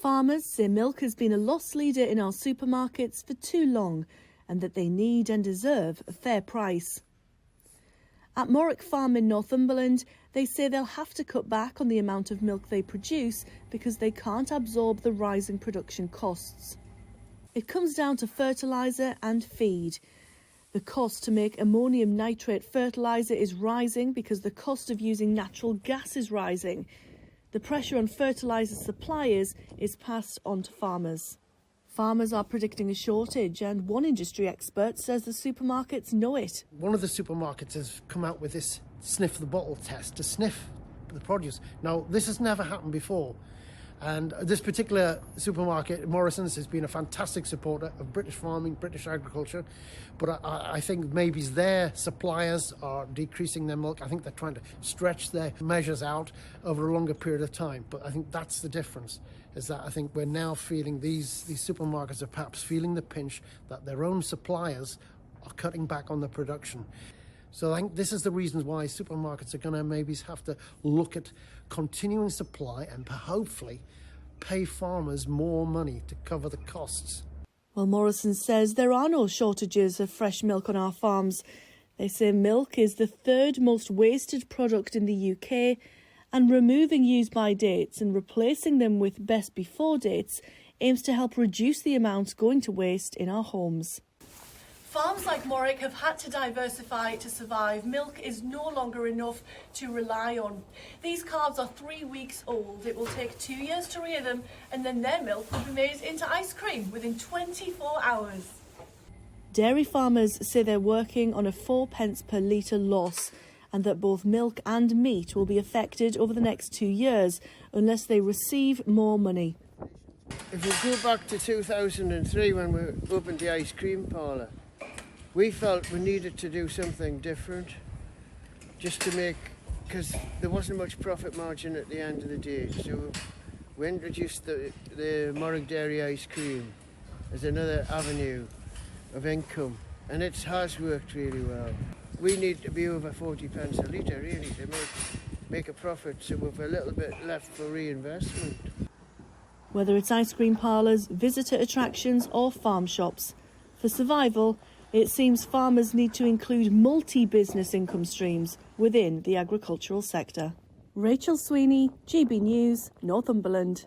Farmers say milk has been a loss leader in our supermarkets for too long and that they need and deserve a fair price. At Morwick Farm in Northumberland, they say they'll have to cut back on the amount of milk they produce because they can't absorb the rising production costs. It comes down to fertiliser and feed. The cost to make ammonium nitrate fertiliser is rising because the cost of using natural gas is rising. The pressure on fertiliser suppliers is passed on to farmers. Farmers are predicting a shortage, and one industry expert says the supermarkets know it. One of the supermarkets has come out with this sniff the bottle test to sniff the produce. Now, this has never happened before. And this particular supermarket, Morrison's, has been a fantastic supporter of British farming, British agriculture. But I think maybe their suppliers are decreasing their milk. I think they're trying to stretch their measures out over a longer period of time. But I think that's the difference, is that I think we're now feeling these supermarkets are perhaps feeling the pinch that their own suppliers are cutting back on the production. So I think this is the reasons why supermarkets are going to maybe have to look at continuing supply and hopefully pay farmers more money to cover the costs. Well, Morrison says there are no shortages of fresh milk on our farms. They say milk is the third most wasted product in the UK, and removing use-by dates and replacing them with best-before dates aims to help reduce the amount going to waste in our homes. Farms like Morwick have had to diversify to survive. Milk is no longer enough to rely on. These calves are 3 weeks old. It will take 2 years to rear them, and then their milk will be made into ice cream within 24 hours. Dairy farmers say they're working on a 4p per litre loss, and that both milk and meat will be affected over the next 2 years unless they receive more money. If we go back to 2003 when we opened the ice cream parlour, we felt we needed to do something different just to make, because there wasn't much profit margin at the end of the day. So we introduced the Morwick Dairy ice cream as another avenue of income, and it has worked really well. We need to be over 40p a litre really to make a profit, so we've a little bit left for reinvestment. Whether it's ice cream parlours, visitor attractions or farm shops, for survival, it seems farmers need to include multi-business income streams within the agricultural sector. Rachel Sweeney, GB News, Northumberland.